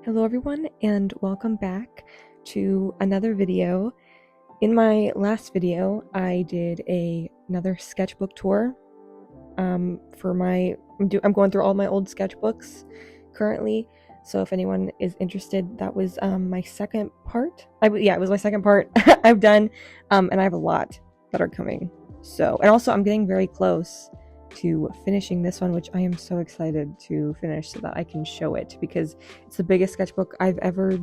Hello everyone, and welcome back to another video. In my last video, I did another sketchbook tour I'm going through all my old sketchbooks currently, so if anyone is interested, that was my second part. It was my second part I've done, and I have a lot that are coming. So, and also I'm getting very close to finishing this one, which I am so excited to finish so that I can show it, because it's the biggest sketchbook I've ever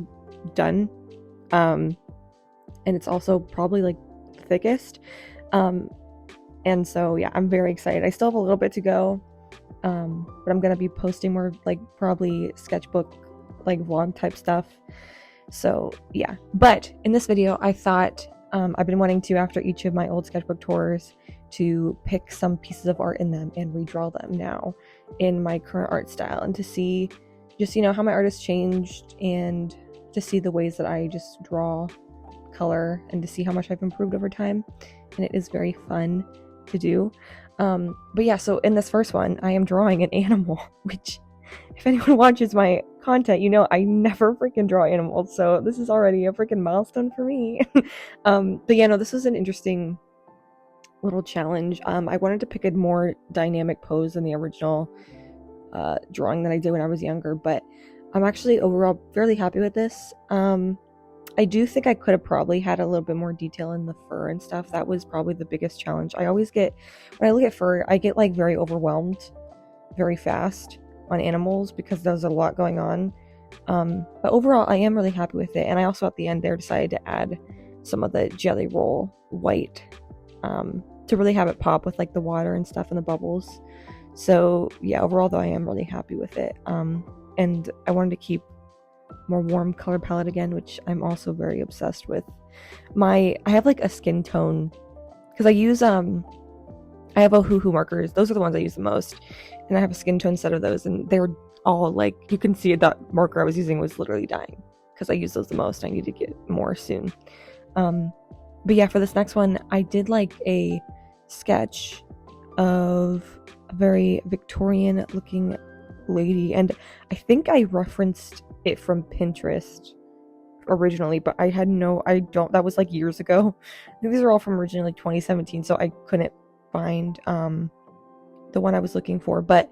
done, and it's also probably like the thickest, and so yeah, I'm very excited. I still have a little bit to go, but I'm gonna be posting more like probably sketchbook like vlog type stuff. So yeah, but in this video I thought I've been wanting to, after each of my old sketchbook tours, to pick some pieces of art in them and redraw them now in my current art style, and to see just, how my art has changed, and to see the ways that I just draw, color, and to see how much I've improved over time. And it is very fun to do. But yeah, so in this first one I am drawing an animal, which if anyone watches my content, I never freaking draw animals, so this is already a freaking milestone for me. But yeah, no, this was an interesting little challenge. I wanted to pick a more dynamic pose than the original drawing that I did when I was younger, but I'm actually overall fairly happy with this. I do think I could have probably had a little bit more detail in the fur and stuff. That was probably the biggest challenge. I always get, when I look at fur, I get like very overwhelmed very fast on animals because there's a lot going on. But overall I am really happy with it. And I also at the end there decided to add some of the jelly roll white to really have it pop with like the water and stuff and the bubbles. So yeah, overall though I am really happy with it. And I wanted to keep more warm color palette again, which I'm also very obsessed with. I have like a skin tone, because I use I have Ohuhu markers. Those are the ones I use the most, and I have a skin tone set of those, and they're all like, you can see that marker I was using was literally dying because I use those the most. I need to get more soon. But yeah, for this next one I did like a sketch of a very Victorian looking lady, and I think I referenced it from Pinterest originally, but that was like years ago. I think these are all from originally like 2017, so I couldn't find the one I was looking for, but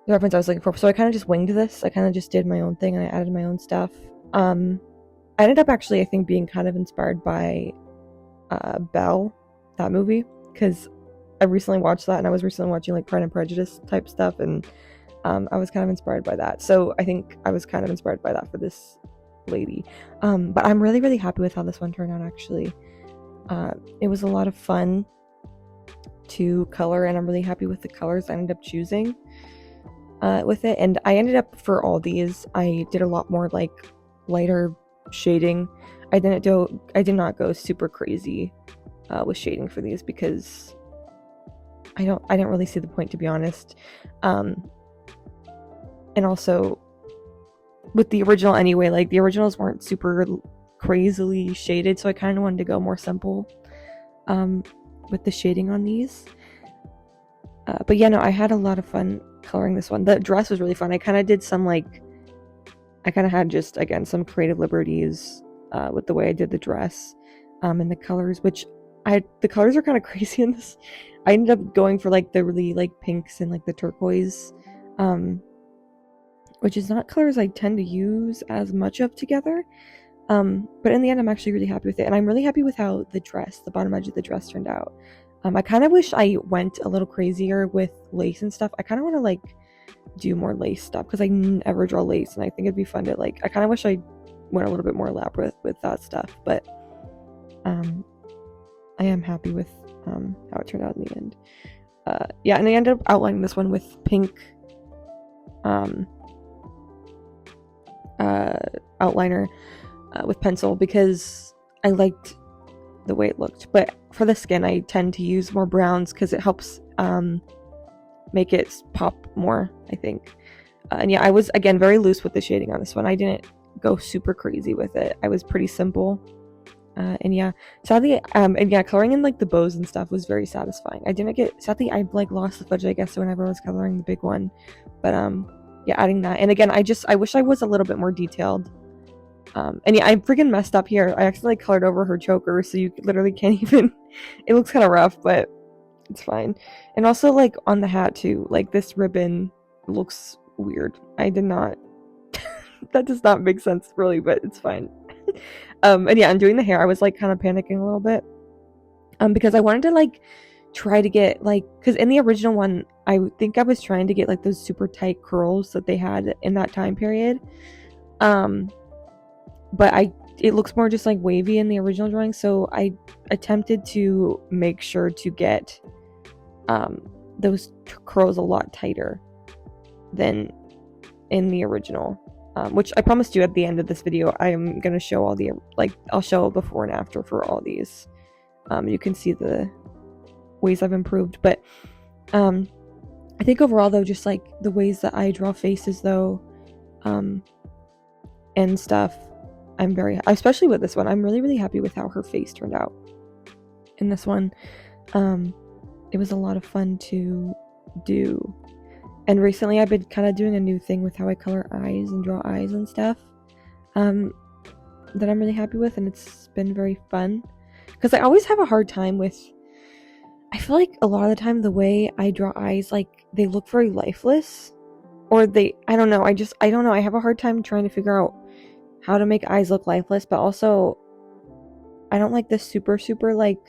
the reference I was looking for. So I kind of just winged this. I kind of just did my own thing and I added my own stuff. I ended up actually, I think, being kind of inspired by Belle, that movie, because I recently watched that, and I was recently watching like Pride and Prejudice type stuff, and I was kind of inspired by that. So I think I was kind of inspired by that for this lady. But I'm really, really happy with how this one turned out, actually. It was a lot of fun to color, and I'm really happy with the colors I ended up choosing with it. And I ended up, for all these, I did a lot more like lighter shading. I did not go super crazy with shading for these, because I didn't really see the point, to be honest. And also with the original anyway, like the originals weren't super crazily shaded, so I kind of wanted to go more simple with the shading on these. But yeah, no, I had a lot of fun coloring this one. The dress was really fun. I kind of had just, again, some creative liberties with the way I did the dress and the colors, which the colors are kind of crazy in this. I ended up going for like the really like pinks and like the turquoise, which is not colors I tend to use as much of together. But in the end, I'm actually really happy with it. And I'm really happy with how the bottom edge of the dress turned out. I kind of wish I went a little crazier with lace and stuff. I kind of want to like do more lace stuff, because I never draw lace, and I think it'd be fun to like, I kind of wish I went a little bit more elaborate with that stuff. But I am happy with how it turned out in the end. Yeah, and I ended up outlining this one with pink outliner with pencil, because I liked the way it looked. But for the skin I tend to use more browns, because it helps make it pop more, I think. And yeah, I was again very loose with the shading on this one. I didn't go super crazy with it. I was pretty simple. And yeah, sadly, and yeah, coloring in like the bows and stuff was very satisfying. Sadly I like lost the fudge, I guess, whenever I was coloring the big one, but yeah, adding that. And again, I wish I was a little bit more detailed. And yeah, I freaking messed up here. I accidentally colored over her choker, so you literally can't even, it looks kind of rough, but it's fine. And also, like, on the hat too, like, this ribbon looks weird. I did not, that does not make sense really, but it's fine. And yeah, and doing the hair, I was like kind of panicking a little bit, because I wanted to like try to get like, because in the original one, I think I was trying to get like those super tight curls that they had in that time period, but it looks more just like wavy in the original drawing, so I attempted to make sure to get those curls a lot tighter than in the original, which I promised you at the end of this video I am going to show all the, like, I'll show before and after for all these. You can see the ways I've improved, but I think overall though, just like the ways that I draw faces though, and stuff, I'm very, especially with this one, I'm really happy with how her face turned out in this one. It was a lot of fun to do. And recently I've been kind of doing a new thing with how I color eyes and draw eyes and stuff, that I'm really happy with, and it's been very fun. Because I always have a hard time with, I feel like a lot of the time the way I draw eyes, like, they look very lifeless. Or I don't know, I don't know, I have a hard time trying to figure out how to make eyes look lifeless, but also, I don't like this super, like,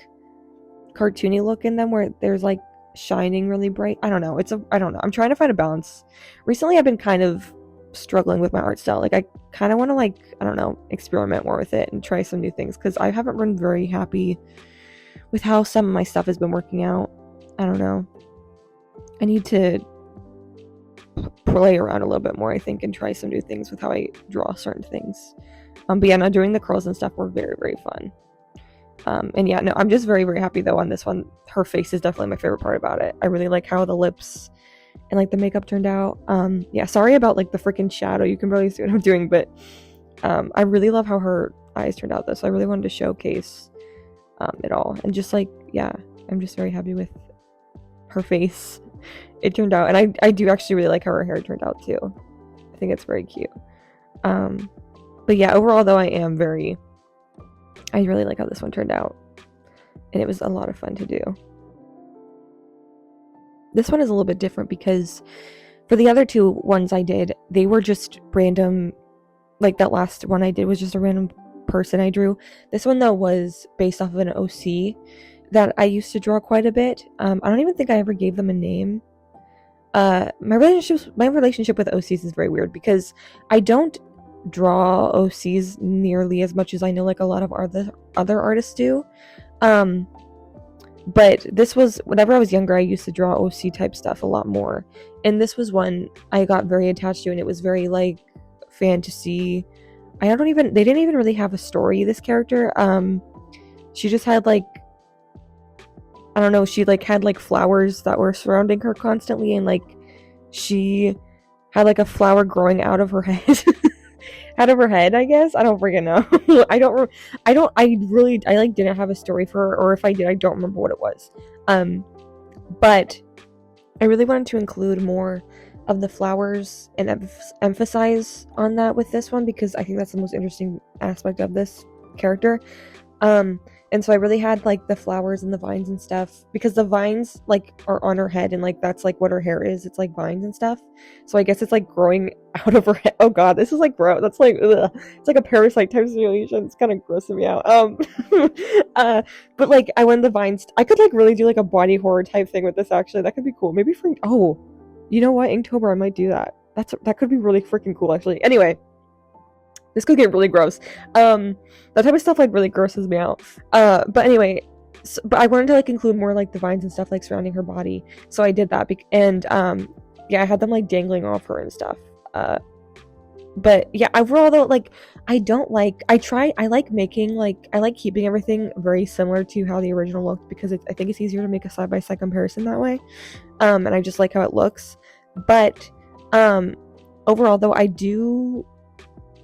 cartoony look in them where there's, like, shining really bright. I don't know, I don't know, I'm trying to find a balance. Recently I've been kind of struggling with my art style. Like, I kind of want to, like, I don't know, experiment more with it and try some new things, because I haven't been very happy with how some of my stuff has been working out. I don't know, I need to play around a little bit more, I think, and try some new things with how I draw certain things. But yeah, no, doing the curls and stuff were very fun. And yeah, no, I'm just very happy though on this one. Her face is definitely my favorite part about it. I really like how the lips and like the makeup turned out. Yeah, sorry about like the freaking shadow, you can barely see what I'm doing, but I really love how her eyes turned out though, so I really wanted to showcase it all. And just like, yeah, I'm just very happy with her face. It turned out, and I do actually really like how her hair turned out too. I think it's very cute. But yeah, overall though, I really like how this one turned out, and it was a lot of fun to do. This one is a little bit different because for the other two ones I did, they were just random. Like that last one I did was just a random person I drew. This one though was based off of an OC that I used to draw quite a bit. I don't even think I ever gave them a name. My relationship with OCs is very weird because I don't draw OCs nearly as much as I know like a lot of other artists do. But this was, whenever I was younger, I used to draw OC type stuff a lot more, and this was one I got very attached to, and it was very like fantasy. They didn't even really have a story, this character. She just had like, I don't know, she like had like flowers that were surrounding her constantly, and like she had like a flower growing out of her head. Out of her head, I guess. I don't freaking know. I like didn't have a story for her, or if I did, I don't remember what it was. But I really wanted to include more of the flowers and emphasize on that with this one, because I think that's the most interesting aspect of this character. And so I really had like the flowers and the vines and stuff, because the vines like are on her head, and like that's like what her hair is. It's like vines and stuff. So I guess it's like growing out of her head. Oh god, this is like gross. That's like, ugh. It's like a parasite type situation. It's kind of grossing me out. But like I wanted the vines. I could like really do like a body horror type thing with this. Actually, that could be cool. Maybe for, oh, you know what, Inktober, I might do that. That could be really freaking cool. Actually, anyway. This could get really gross. That type of stuff like really grosses me out. But anyway, but I wanted to like include more like the vines and stuff like surrounding her body. So I did that. And yeah, I had them like dangling off her and stuff. But yeah, overall though, like I like keeping everything very similar to how the original looked, because I think it's easier to make a side-by-side comparison that way. And I just like how it looks. But overall though,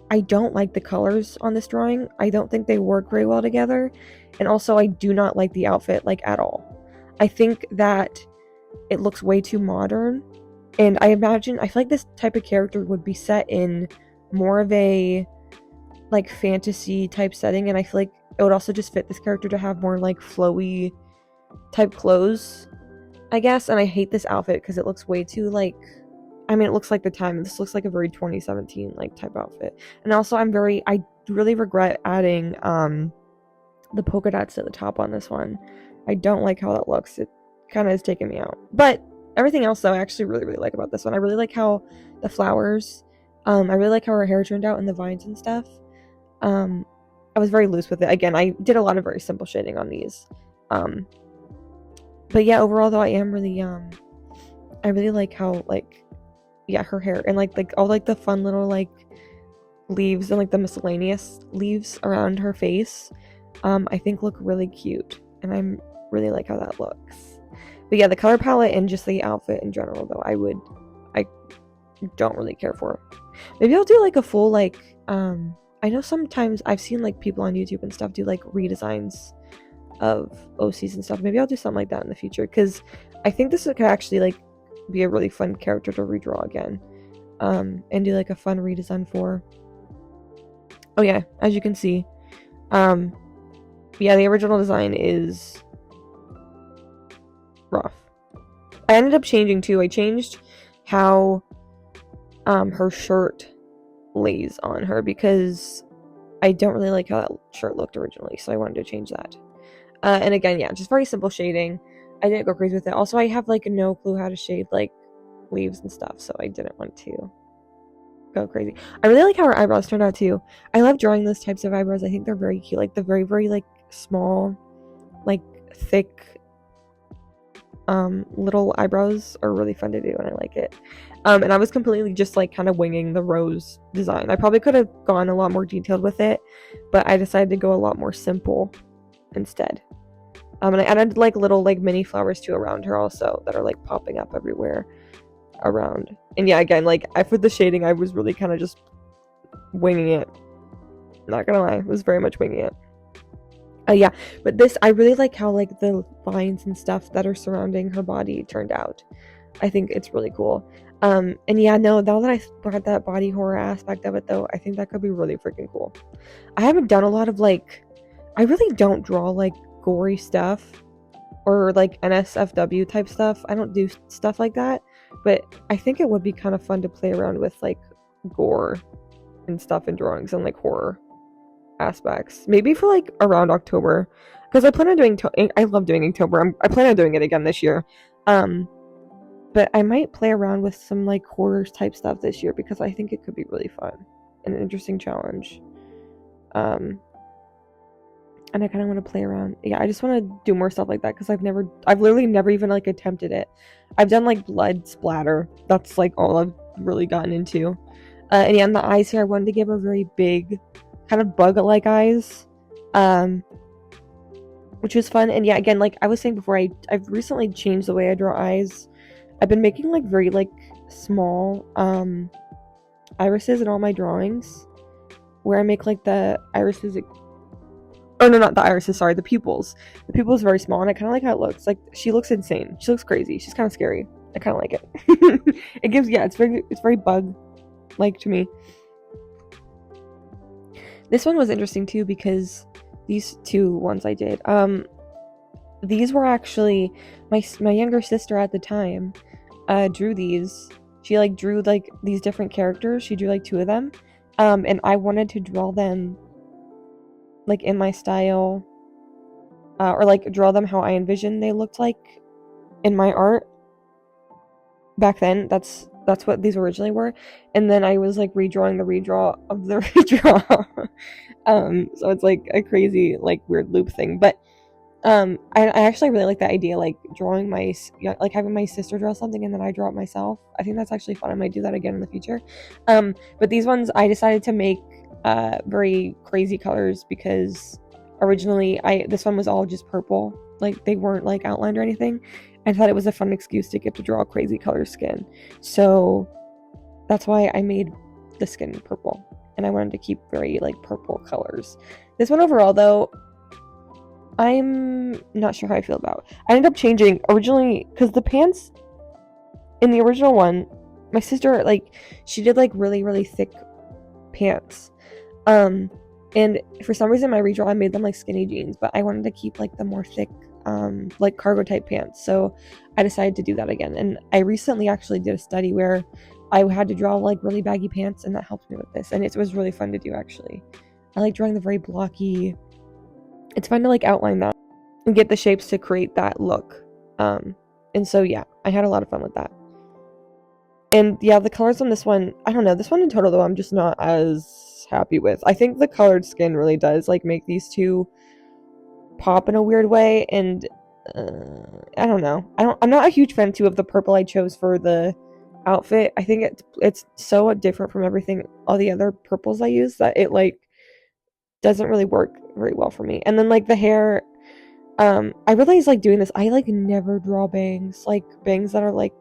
I don't like the colors on this drawing. I don't think they work very well together. And also I do not like the outfit like at all. I think that it looks way too modern. And I feel like this type of character would be set in more of a like fantasy type setting, and I feel like it would also just fit this character to have more like flowy type clothes, I guess. And I hate this outfit because it looks way too like, I mean, it looks like the time. This looks like a very 2017 like type outfit. And also I really regret adding the polka dots at the top on this one. I don't like how that looks. It kind of has taken me out. But everything else though, I actually really, really like about this one. I really like how the flowers, I really like how her hair turned out and the vines and stuff. I was very loose with it. Again, I did a lot of very simple shading on these. But yeah, overall though, I am really, I really like how, like, yeah, her hair and like all like the fun little like leaves and like the miscellaneous leaves around her face, I think look really cute, and I really like how that looks. But yeah, the color palette and just the outfit in general though, I don't really care for. Maybe I'll do like a full like, I know sometimes I've seen like people on YouTube and stuff do like redesigns of OCs and stuff. Maybe I'll do something like that in the future, because I think this could actually like be a really fun character to redraw again, and do like a fun redesign for. Oh yeah, as you can see, yeah, the original design is rough. I ended up changing too. I changed how her shirt lays on her, because I don't really like how that shirt looked originally, so I wanted to change that. And again, yeah, just very simple shading. I didn't go crazy with it. Also, I have like no clue how to shade like leaves and stuff, so I didn't want to go crazy. I really like how her eyebrows turned out too. I love drawing those types of eyebrows. I think they're very cute, like the very, very like small, like thick little eyebrows are really fun to do, and I like it. And I was completely just like kind of winging the rose design. I probably could have gone a lot more detailed with it, but I decided to go a lot more simple instead. And I added like little like mini flowers too around her also that are like popping up everywhere around. And yeah, again, like for the shading, I was really kind of just winging it. Not gonna lie, it was very much winging it. Yeah, but this, I really like how like the vines and stuff that are surrounding her body turned out. I think it's really cool. And yeah, no, now that I brought that body horror aspect of it though, I think that could be really freaking cool. I haven't done a lot of like, I really don't draw like gory stuff or like NSFW type stuff. I don't do stuff like that, but I think it would be kind of fun to play around with like gore and stuff in drawings and like horror aspects, maybe for like around October, because I plan on doing I love doing October. I plan on doing it again this year, but I might play around with some like horror type stuff this year, because I think it could be really fun and an interesting challenge. And I kind of want to play around. Yeah, I just want to do more stuff like that, because I've literally never even like attempted it. I've done like blood splatter. That's like all I've really gotten into. And yeah, and the eyes here, I wanted to give her very big, kind of bug-like eyes, which was fun. And yeah, again, like I was saying before, I've recently changed the way I draw eyes. I've been making like very like small irises in all my drawings, where I make like the irises. Oh no, not the irises, sorry, the pupils. The pupil is very small, and I kind of like how it looks. Like, she looks insane. She looks crazy. She's kind of scary. I kind of like it. It gives, yeah, it's very bug-like to me. This one was interesting too, because these two ones I did, these were actually, my younger sister at the time, drew these. She like drew like these different characters. She drew like 2 of them. And I wanted to draw them like in my style, or like draw them how I envisioned they looked like in my art back then. That's what these originally were, and then I was like redrawing the redraw of the redraw. So it's like a crazy like weird loop thing, but I actually really like that idea, like drawing like having my sister draw something and then I draw it myself. I think that's actually fun. I might do that again in the future. But these ones I decided to make very crazy colors, because originally this one was all just purple, like they weren't like outlined or anything. I thought it was a fun excuse to get to draw crazy color skin, so that's why I made the skin purple, and I wanted to keep very like purple colors. This one overall though, I'm not sure how I feel about. I ended up changing originally, because the pants, in the original one, my sister, like, she did, like, really, really thick pants. And for some reason, my redraw, I made them, like, skinny jeans, but I wanted to keep, like, the more thick, like, cargo-type pants, so I decided to do that again. And I recently actually did a study where I had to draw, like, really baggy pants, and that helped me with this, and it was really fun to do, actually. I like drawing the very blocky. It's fun to, like, outline that and get the shapes to create that look. And so, yeah, I had a lot of fun with that. And, yeah, the colors on this one, I don't know, this one in total, though, I'm just not as happy with. I think the colored skin really does, like, make these two pop in a weird way, and, I don't know. I'm not a huge fan, too, of the purple I chose for the outfit. I think it's so different from everything, all the other purples I use, that it, like, doesn't really work very well for me. And then, like, the hair, I realized, like, doing this, I, like, never draw bangs, like, bangs that are, like,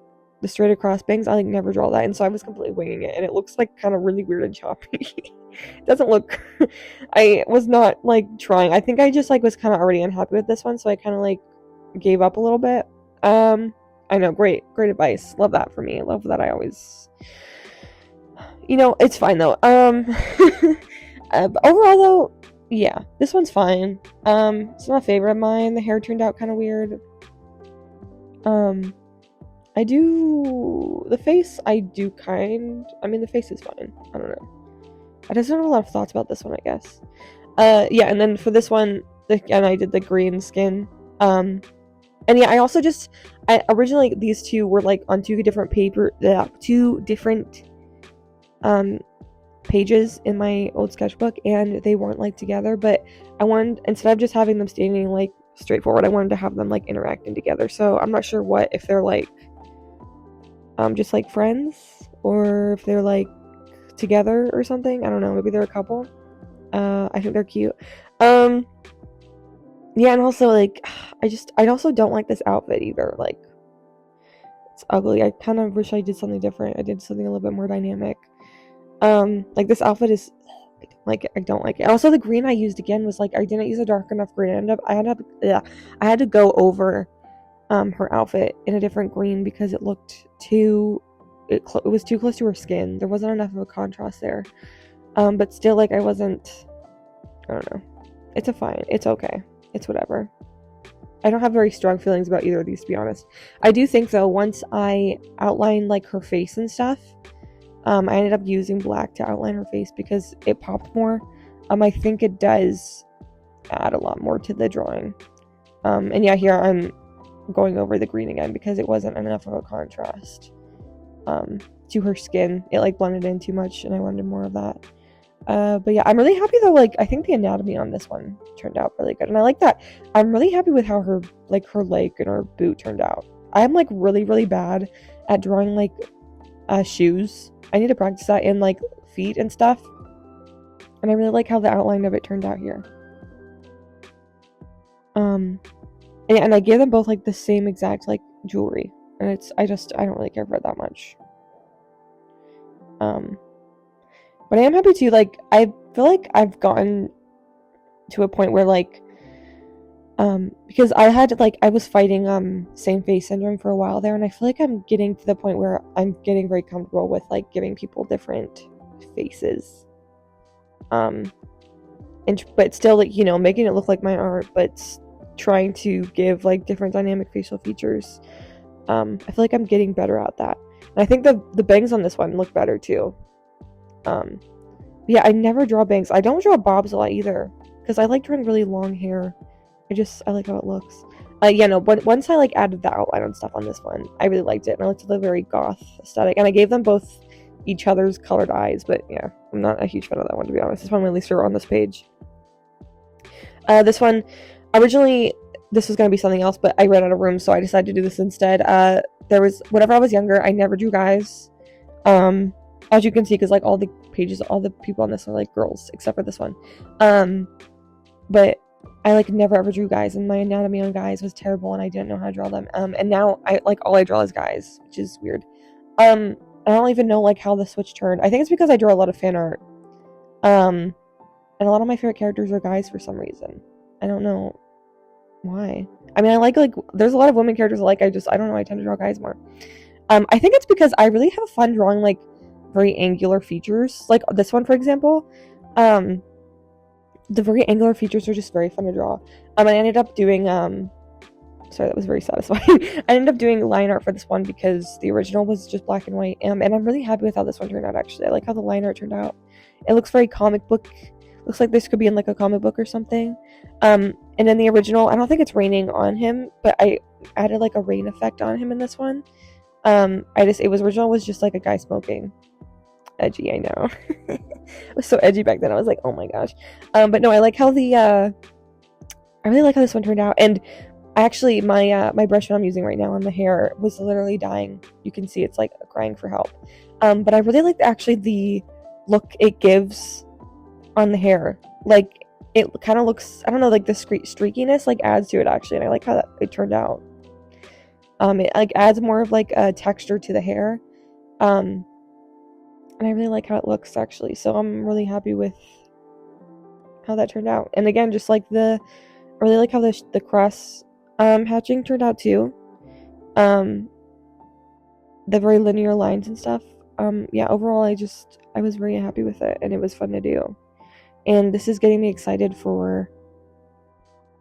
the straight across bangs, I, like, never draw that, and so I was completely winging it, and it looks, like, kind of really weird and choppy. It doesn't look, I was not, like, trying. I think I just, like, was kind of already unhappy with this one, so I kind of, like, gave up a little bit. I know, great advice, love that for me, love that I always, you know, it's fine, though. But overall, though, yeah, this one's fine. It's not a favorite of mine. The hair turned out kind of weird. The face, I mean, the face is fine. I don't know. I just don't have a lot of thoughts about this one, I guess. Yeah, and then for this one, again, I did the green skin. And yeah, I also originally, these two were, like, on two different pages in my old sketchbook, and they weren't, like, together, but I wanted, instead of just having them standing, like, straightforward, I wanted to have them, like, interacting together. So I'm not sure if they're, like, just, like, friends, or if they're, like, together or something. I don't know, maybe they're a couple. I think they're cute. Yeah, and also, like, I also don't like this outfit either. Like, it's ugly. I kind of wish I did something different. I did something a little bit more dynamic. Like, this outfit is, like, I don't like it. Also, the green I used again was, like, I didn't use a dark enough green. I had to go over her outfit in a different green because it looked it was too close to her skin. There wasn't enough of a contrast there. But still, like, I don't know. It's okay. It's whatever. I don't have very strong feelings about either of these, to be honest. I do think, though, once I outlined, like, her face and stuff, I ended up using black to outline her face because it popped more. I think it does add a lot more to the drawing. And yeah, here I'm going over the green again because it wasn't enough of a contrast to her skin. It, like, blended in too much, and I wanted more of that. But yeah, I'm really happy, though. Like, I think the anatomy on this one turned out really good, and I like that. I'm really happy with how her leg and her boot turned out. I'm, like, really, really bad at drawing, like, shoes. I need to practice that in, like, feet and stuff, and I really like how the outline of it turned out here. And I gave them both, like, the same exact, like, jewelry, and I don't really care for it that much. But I am happy too. Like, I feel like I've gotten to a point where, like, because I was fighting same face syndrome for a while there, and I feel like I'm getting to the point where I'm getting very comfortable with, like, giving people different faces, but still, like, you know, making it look like my art, but trying to give, like, different dynamic facial features. I feel like I'm getting better at that, and I think the bangs on this one look better too. Yeah, I never draw bangs. I don't draw bobs a lot either, because I like drawing really long hair. I like how it looks. Yeah, no, but once I, like, added the outline and stuff on this one, I really liked it, and I liked the very goth aesthetic, and I gave them both each other's colored eyes, but yeah, I'm not a huge fan of that one, to be honest. This one my least favorite on this page. This one, originally, this was going to be something else, but I ran out of room, so I decided to do this instead. Whenever I was younger, I never drew guys. As you can see, because, like, all the people on this are, like, girls, except for this one. But I, like, never ever drew guys, and my anatomy on guys was terrible, and I didn't know how to draw them. And now all I draw is guys, which is weird. I don't even know, like, how the switch turned. I think it's because I draw a lot of fan art. And a lot of my favorite characters are guys for some reason. I don't know why. I mean, I like, there's a lot of women characters I like. I don't know, I tend to draw guys more. I think it's because I really have fun drawing like very angular features, like this one, for example. The very angular features are just very fun to draw. I ended up doing sorry, that was very satisfying. I ended up doing line art for this one because the original was just black and white, and I'm really happy with how this one turned out, actually. I like how the line art turned out. It looks very comic book. Looks like this could be in like a comic book or something. And in the original, I don't think it's raining on him, but I added like a rain effect on him in this one. Original was just like a guy smoking. Edgy, I know. It was so edgy back then. I was like, oh my gosh. But no, I like how I really like how this one turned out. And actually, my brush that I'm using right now on the hair was literally dying. You can see it's like crying for help. But I really like actually the look it gives on the hair. Like, it kind of looks, I don't know, like the streakiness like adds to it, actually, and I like how it turned out. It like adds more of like a texture to the hair. And I really like how it looks, actually, so I'm really happy with how that turned out. And again, just like I really like how the cross hatching turned out too. The very linear lines and stuff. Yeah, overall I was very happy with it, and it was fun to do. And this is getting me excited for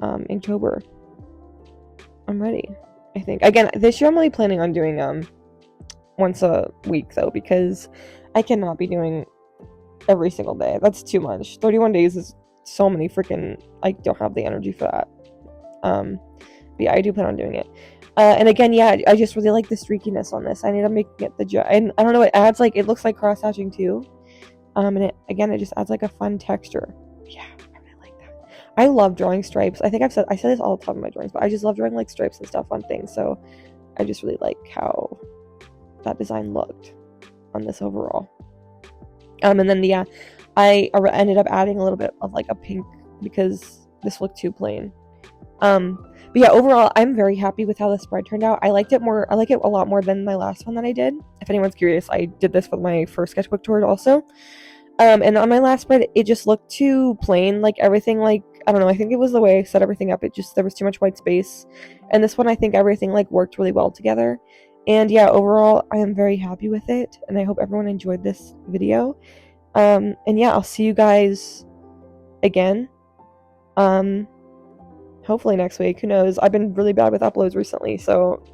Inktober. I'm ready, I think. Again, this year I'm only planning on doing once a week, though, because I cannot be doing every single day. That's too much. 31 days is so many freaking... I don't have the energy for that. But yeah, I do plan on doing it. And again, yeah, I just really like the streakiness on this. I need to make it and I don't know, it adds like... It looks like cross-hatching too. And it just adds like a fun texture. Yeah, I really like that. I love drawing stripes. I think I said this all the time in my drawings, but I just love drawing like stripes and stuff on things. So I just really like how that design looked on this overall. And then yeah, I ended up adding a little bit of like a pink because this looked too plain. But yeah, overall I'm very happy with how the spread turned out. I like it a lot more than my last one that I did. If anyone's curious, I did this with my first sketchbook tour also. And on my last spread, it just looked too plain, like everything, like, I don't know, I think it was the way I set everything up. There was too much white space. And this one, I think everything like worked really well together. And yeah, overall, I am very happy with it, and I hope everyone enjoyed this video. And yeah, I'll see you guys again. Hopefully next week. Who knows? I've been really bad with uploads recently, so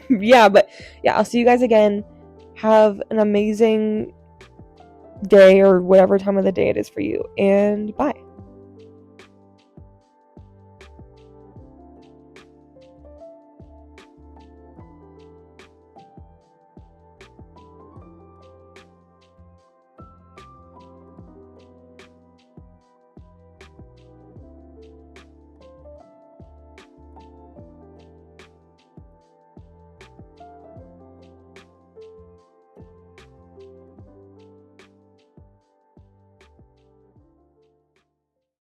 yeah, but yeah, I'll see you guys again. Have an amazing day or whatever time of the day it is for you, and bye.